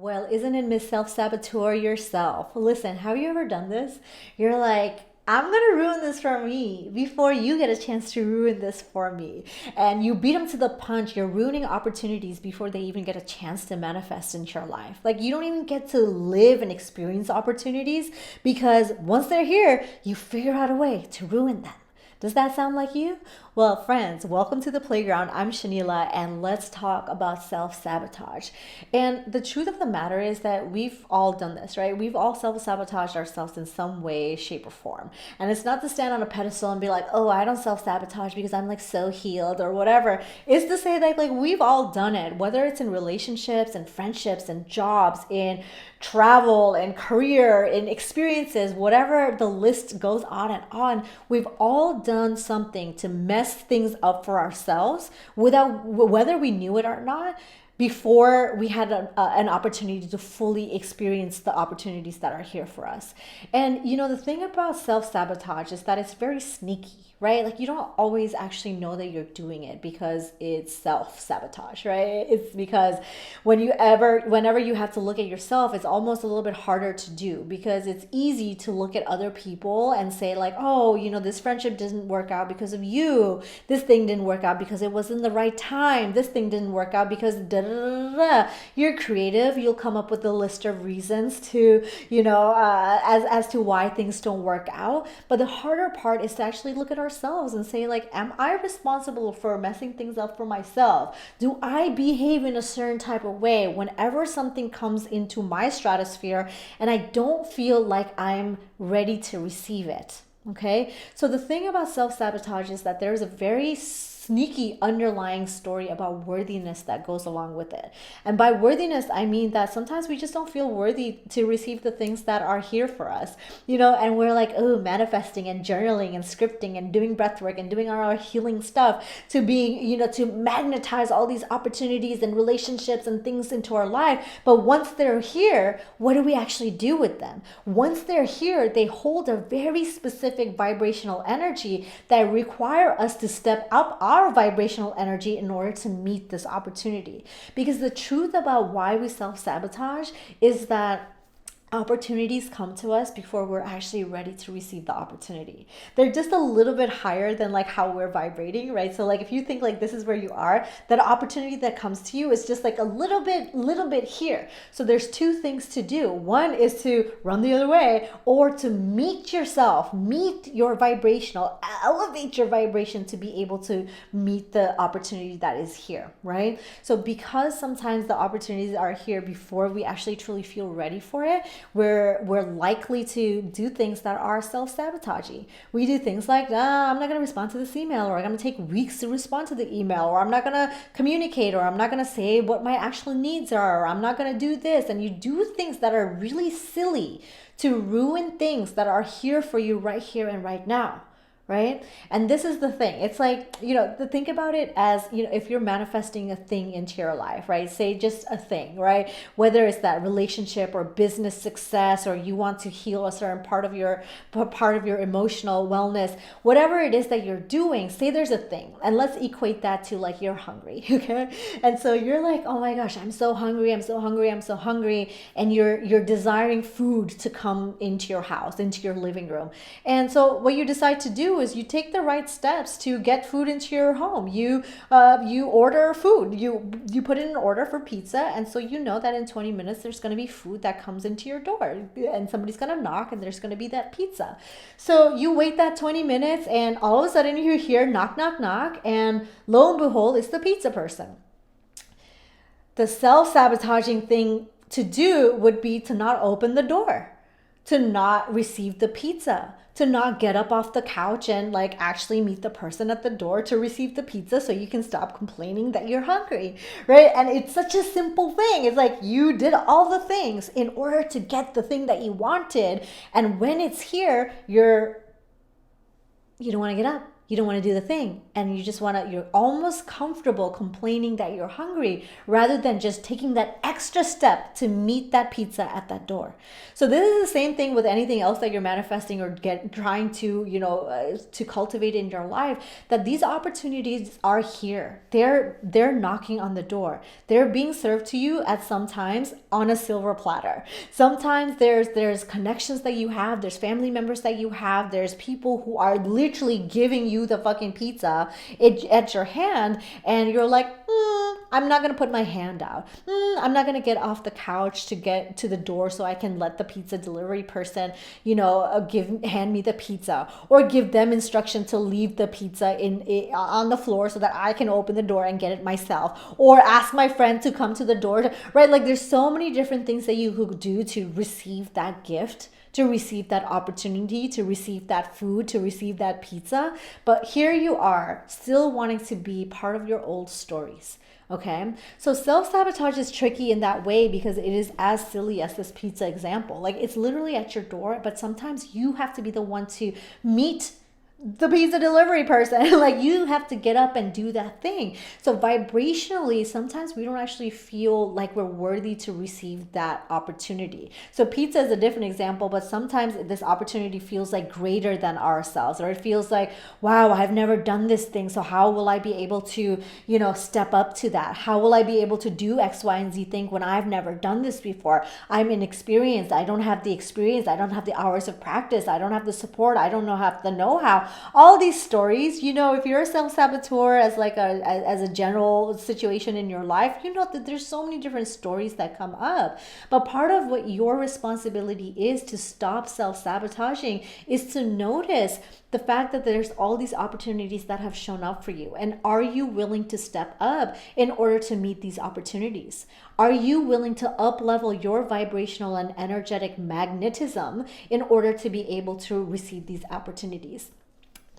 Well, isn't it Miss Self-Saboteur yourself? Listen, have you ever done this? You're like, I'm gonna ruin this for me before you get a chance to ruin this for me. And you beat them to the punch. You're ruining opportunities before they even get a chance to manifest into your life. Like, you don't even get to live and experience opportunities because once they're here, you figure out a way to ruin them. Does that sound like you? Well, friends, welcome to the playground. I'm Shanila, and let's talk about self sabotage. And the truth of the matter is that we've all done this, right? We've all self sabotaged ourselves in some way, shape, or form. And it's not to stand on a pedestal and be like, oh, I don't self sabotage because I'm like so healed or whatever. It's to say that like we've all done it, whether it's in relationships and friendships and jobs, in travel and career, in experiences, whatever the list goes on and on. We've all done something to mess things up for ourselves without whether we knew it or not before we had an opportunity to fully experience the opportunities that are here for us. And the thing about self-sabotage is that it's very sneaky, right? Like you don't always actually know that you're doing it because it's self-sabotage, right? It's because whenever you have to look at yourself, it's almost a little bit harder to do because it's easy to look at other people and say like, oh, this friendship didn't work out because of you. This thing didn't work out because it wasn't the right time. This thing didn't work out because da da da da. You're creative. You'll come up with a list of reasons to, as to why things don't work out. But the harder part is to actually look at ourselves and say like, am I responsible for messing things up for myself? Do I behave in a certain type of way whenever something comes into my stratosphere and I don't feel like I'm ready to receive it? Okay, so the thing about self-sabotage is that there's a very sneaky underlying story about worthiness that goes along with it. And by worthiness, I mean that sometimes we just don't feel worthy to receive the things that are here for us, and we're like, oh, manifesting and journaling and scripting and doing breath work and doing our healing stuff to being, to magnetize all these opportunities and relationships and things into our life. But once they're here, what do we actually do with them? Once they're here, they hold a very specific vibrational energy that require us to step up our vibrational energy in order to meet this opportunity. Because the truth about why we self-sabotage is that opportunities come to us before we're actually ready to receive the opportunity. They're just a little bit higher than like how we're vibrating, right? So like if you think like this is where you are, that opportunity that comes to you is just like a little bit here. So there's two things to do. One is to run the other way or to meet yourself, meet your vibrational, elevate your vibration to be able to meet the opportunity that is here, right? So because sometimes the opportunities are here before we actually truly feel ready for it, we're likely to do things that are self-sabotaging. We do things like, I'm not going to respond to this email, or I'm going to take weeks to respond to the email, or I'm not going to communicate, or I'm not going to say what my actual needs are, or I'm not going to do this. And you do things that are really silly to ruin things that are here for you right here and right now. Right? And this is the thing. It's like, to think about it as, if you're manifesting a thing into your life, right? Say just a thing, right? Whether it's that relationship or business success, or you want to heal a certain part of your emotional wellness, whatever it is that you're doing, say there's a thing. And let's equate that to like you're hungry, okay? And so you're like, oh my gosh, I'm so hungry, I'm so hungry, I'm so hungry. And you're desiring food to come into your house, into your living room. And so what you decide to do is you take the right steps to get food into your home. You order food. You put in an order for pizza, and so you know that in 20 minutes there's going to be food that comes into your door, and somebody's going to knock, and there's going to be that pizza. So you wait that 20 minutes, and all of a sudden you hear knock, knock, knock, and lo and behold, it's the pizza person. The self-sabotaging thing to do would be to not open the door, to not receive the pizza, to not get up off the couch and like actually meet the person at the door to receive the pizza so you can stop complaining that you're hungry, right? And it's such a simple thing. It's like you did all the things in order to get the thing that you wanted. And when it's here, you don't want to get up. you don't want to do the thing, and you just want to, you're almost comfortable complaining that you're hungry rather than just taking that extra step to meet that pizza at that door. So this is the same thing with anything else that you're manifesting or trying to, to cultivate in your life, that these opportunities are here. They're knocking on the door. They're being served to you at sometimes on a silver platter. Sometimes there's connections that you have, there's family members that you have, there's people who are literally giving you the fucking pizza at your hand, and you're like, I'm not gonna put my hand out. I'm not gonna get off the couch to get to the door so I can let the pizza delivery person, hand me the pizza, or give them instruction to leave the pizza on the floor so that I can open the door and get it myself, or ask my friend to come to the door. Right? Like, there's so many different things that you could do to receive that gift, to receive that opportunity, to receive that food, to receive that pizza. But here you are, still wanting to be part of your old stories. Okay, so self-sabotage is tricky in that way because it is as silly as this pizza example. Like, it's literally at your door, but sometimes you have to be the one to meet the pizza delivery person. Like, you have to get up and do that thing. So vibrationally, sometimes we don't actually feel like we're worthy to receive that opportunity. So pizza is a different example, but sometimes this opportunity feels like greater than ourselves, or it feels like, wow, I've never done this thing, so how will I be able to, step up to that? How will I be able to do X, Y, and Z thing when I've never done this before? I'm inexperienced. I don't have the experience. I don't have the hours of practice. I don't have the support. I don't have the know-how. All these stories, if you're a self-saboteur as a general situation in your life, that there's so many different stories that come up. But part of what your responsibility is to stop self-sabotaging is to notice the fact that there's all these opportunities that have shown up for you. And are you willing to step up in order to meet these opportunities? Are you willing to up-level your vibrational and energetic magnetism in order to be able to receive these opportunities?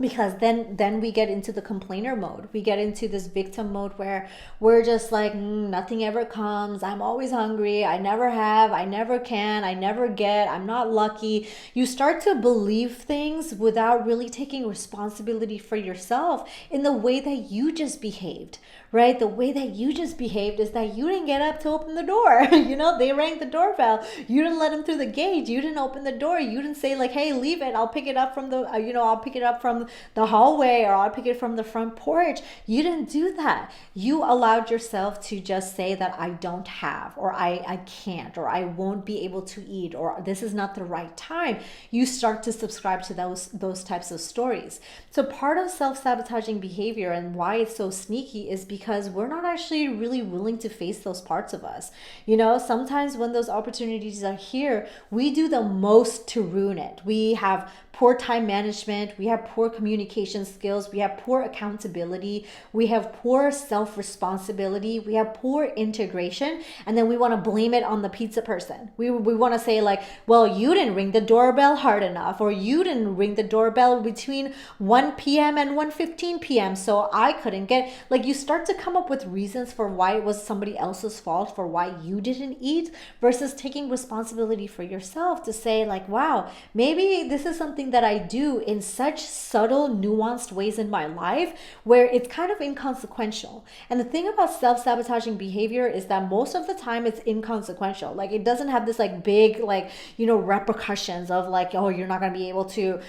Because then we get into the complainer mode. We get into this victim mode where we're just like, nothing ever comes. I'm always hungry. I never have. I never can. I never get. I'm not lucky. You start to believe things without really taking responsibility for yourself in the way that you just behaved, right? The way that you just behaved is that you didn't get up to open the door. They rang the doorbell. You didn't let them through the gate. You didn't open the door. You didn't say like, hey, leave it. I'll pick it up from I'll pick it up from the hallway, or I'll pick it from the front porch. You didn't do that. You allowed yourself to just say that I don't have, or I can't, or I won't be able to eat, or this is not the right time. You start to subscribe to those types of stories. So part of self-sabotaging behavior and why it's so sneaky is because we're not actually really willing to face those parts of us. Sometimes when those opportunities are here, we do the most to ruin it. We have poor time management, we have poor communication skills, we have poor accountability, we have poor self-responsibility, we have poor integration, and then we want to blame it on the pizza person. We want to say like, well, you didn't ring the doorbell hard enough, or you didn't ring the doorbell between 1 p.m. and 1:15 p.m. so I couldn't get, like, you start to come up with reasons for why it was somebody else's fault for why you didn't eat, versus taking responsibility for yourself to say like, wow, maybe this is something that I do in such subtle, nuanced ways in my life where it's kind of inconsequential. And the thing about self-sabotaging behavior is that most of the time it's inconsequential. Like, it doesn't have this like big, like, repercussions of like, oh, you're not going to be able to,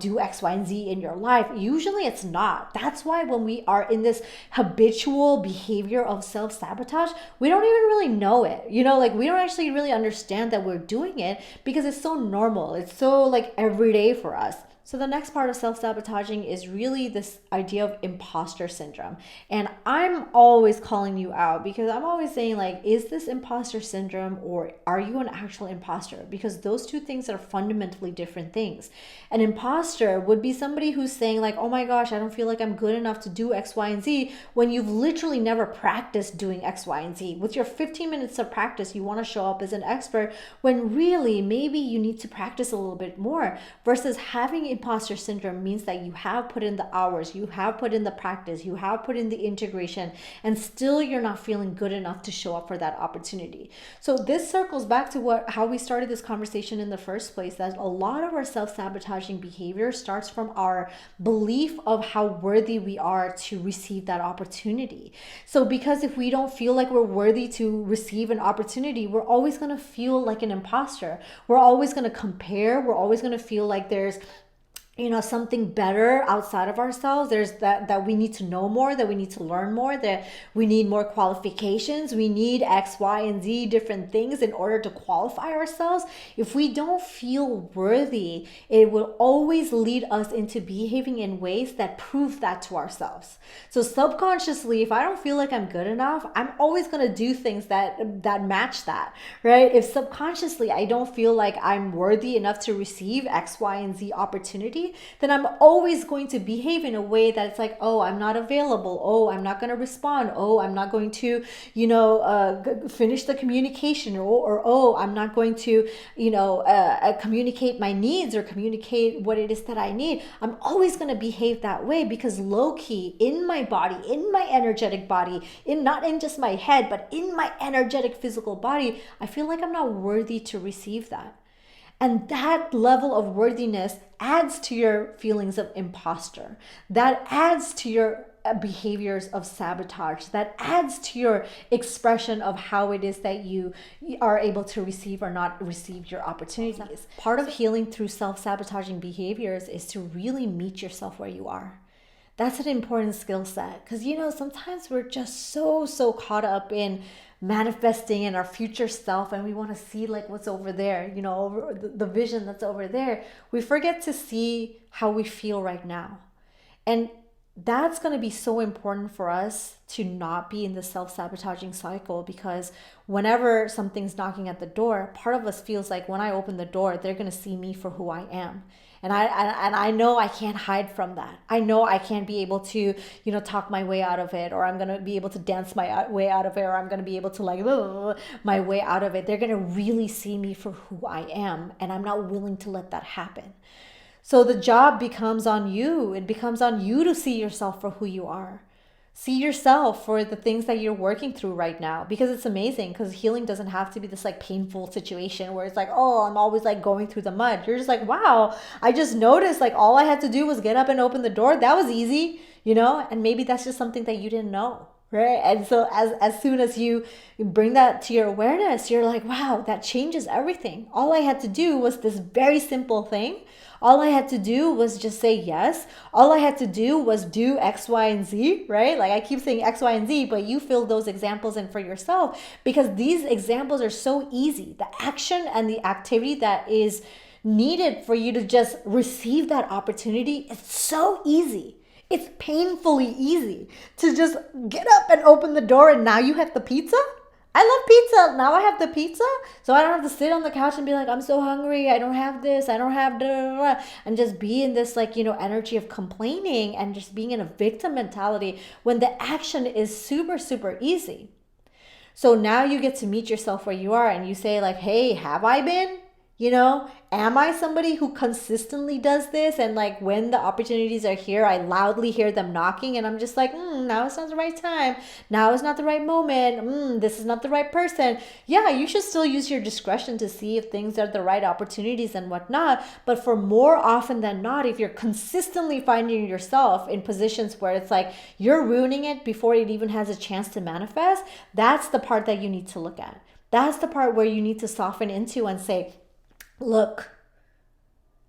do X, Y, and Z in your life. Usually it's not. That's why when we are in this habitual behavior of self-sabotage, we don't even really know it. We don't actually really understand that we're doing it because it's so normal. It's so like everyday for us. So the next part of self-sabotaging is really this idea of imposter syndrome. And I'm always calling you out because I'm always saying like, is this imposter syndrome or are you an actual imposter? Because those two things are fundamentally different things. An imposter would be somebody who's saying like, oh my gosh, I don't feel like I'm good enough to do X, Y, and Z, when you've literally never practiced doing X, Y, and Z. With your 15 minutes of practice, you want to show up as an expert when really maybe you need to practice a little bit more, versus having imposter syndrome means that you have put in the hours, you have put in the practice, you have put in the integration, and still you're not feeling good enough to show up for that opportunity. So this circles back to how we started this conversation in the first place, that a lot of our self-sabotaging behavior starts from our belief of how worthy we are to receive that opportunity. So because if we don't feel like we're worthy to receive an opportunity, we're always going to feel like an imposter. We're always going to compare. We're always going to feel like there's something better outside of ourselves. There's that we need to know more, that we need to learn more, that we need more qualifications. We need X, Y, and Z different things in order to qualify ourselves. If we don't feel worthy, it will always lead us into behaving in ways that prove that to ourselves. So subconsciously, if I don't feel like I'm good enough, I'm always going to do things that match that, right? If subconsciously I don't feel like I'm worthy enough to receive X, Y, and Z opportunity, then I'm always going to behave in a way that it's like, oh, I'm not available. Oh, I'm not going to respond. Oh, I'm not going to, finish the communication, or oh, I'm not going to, communicate my needs or communicate what it is that I need. I'm always going to behave that way because low key in my body, in my energetic body, not in just my head, but in my energetic physical body, I feel like I'm not worthy to receive that. And that level of worthiness adds to your feelings of imposter. That adds to your behaviors of sabotage. That adds to your expression of how it is that you are able to receive or not receive your opportunities. Part of healing through self-sabotaging behaviors is to really meet yourself where you are. That's an important skill set because, sometimes we're just so caught up in manifesting in our future self, and we want to see like what's over there, the vision that's over there. We forget to see how we feel right now. And that's going to be so important for us to not be in the self-sabotaging cycle, because whenever something's knocking at the door, part of us feels like when I open the door, they're going to see me for who I am. And I know I can't hide from that. I know I can't be able to, talk my way out of it, or I'm going to be able to dance my way out of it, or I'm going to be able to my way out of it. They're going to really see me for who I am. And I'm not willing to let that happen. So the job becomes on you. It becomes on you to see yourself for who you are. See yourself for the things that you're working through right now, because it's amazing, because healing doesn't have to be this like painful situation where it's like, oh, I'm always like going through the mud. You're just like, wow, I just noticed like all I had to do was get up and open the door. That was easy, and maybe that's just something that you didn't know. Right. And so as soon as you bring that to your awareness, you're like, wow, that changes everything. All I had to do was this very simple thing. All I had to do was just say yes. All I had to do was do X, Y, and Z, right? Like I keep saying X, Y, and Z, but you fill those examples in for yourself, because these examples are so easy. The action and the activity that is needed for you to just receive that opportunity is so easy. It's painfully easy to just get up and open the door, and now you have the pizza. I love pizza. Now I have the pizza, so I don't have to sit on the couch and be like, I'm so hungry. I don't have this. I don't have da, and just be in this energy of complaining and just being in a victim mentality when the action is super, super easy. So now you get to meet yourself where you are, and you say like, hey, have I been? Am I somebody who consistently does this? And like when the opportunities are here, I loudly hear them knocking, and I'm just like, now it's not the right time. Now is not the right moment. This is not the right person. Yeah, you should still use your discretion to see if things are the right opportunities and whatnot. But for more often than not, if you're consistently finding yourself in positions where it's like you're ruining it before it even has a chance to manifest, that's the part that you need to look at. That's the part where you need to soften into and say, look,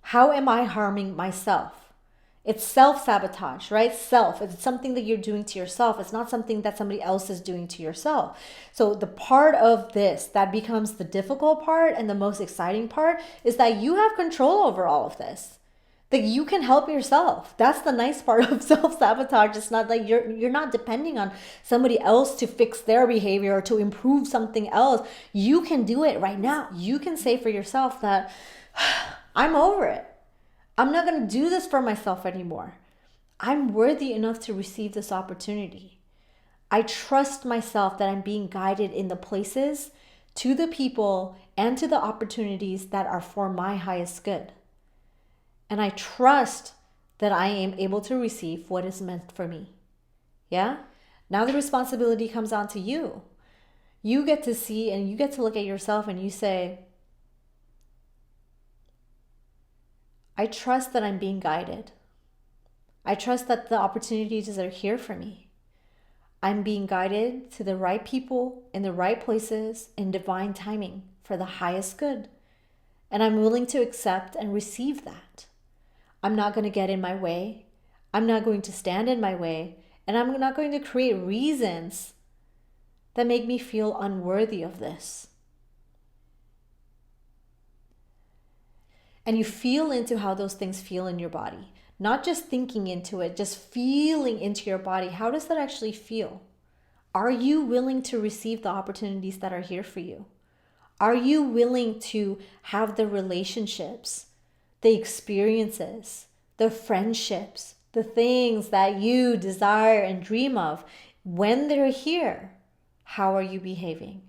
how am I harming myself? It's self-sabotage, right? It's something that you're doing to yourself. It's not something that somebody else is doing to yourself. So the part of this that becomes the difficult part and the most exciting part is that you have control over all of this. That you can help yourself. That's the nice part of self-sabotage. It's not like you're not depending on somebody else to fix their behavior or to improve something else. You can do it right now. You can say for yourself that I'm over it. I'm not going to do this for myself anymore. I'm worthy enough to receive this opportunity. I trust myself that I'm being guided in the places, to the people, and to the opportunities that are for my highest good. And I trust that I am able to receive what is meant for me. Yeah? Now the responsibility comes on to you. You get to see and you get to look at yourself and you say, I trust that I'm being guided. I trust that the opportunities are here for me. I'm being guided to the right people in the right places in divine timing for the highest good. And I'm willing to accept and receive that. I'm not going to get in my way. I'm not going to stand in my way. And I'm not going to create reasons that make me feel unworthy of this. And you feel into how those things feel in your body. Not just thinking into it, just feeling into your body. How does that actually feel? Are you willing to receive the opportunities that are here for you? Are you willing to have the relationships, the experiences, the friendships, the things that you desire and dream of when they're here? How are you behaving?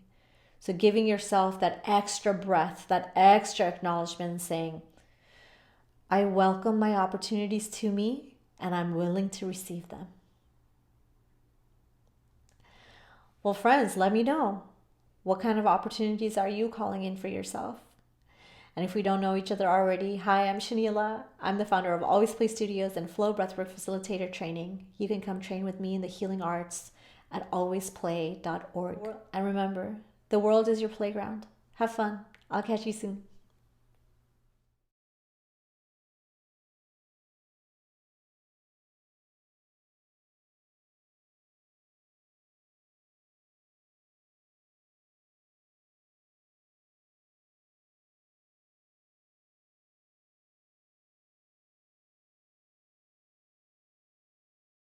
So giving yourself that extra breath, that extra acknowledgement and saying, I welcome my opportunities to me and I'm willing to receive them. Well, friends, let me know. What kind of opportunities are you calling in for yourself? And if we don't know each other already, hi, I'm Shanila. I'm the founder of Always Play Studios and Flow Breathwork Facilitator Training. You can come train with me in the healing arts at alwaysplay.org. And remember, the world is your playground. Have fun. I'll catch you soon.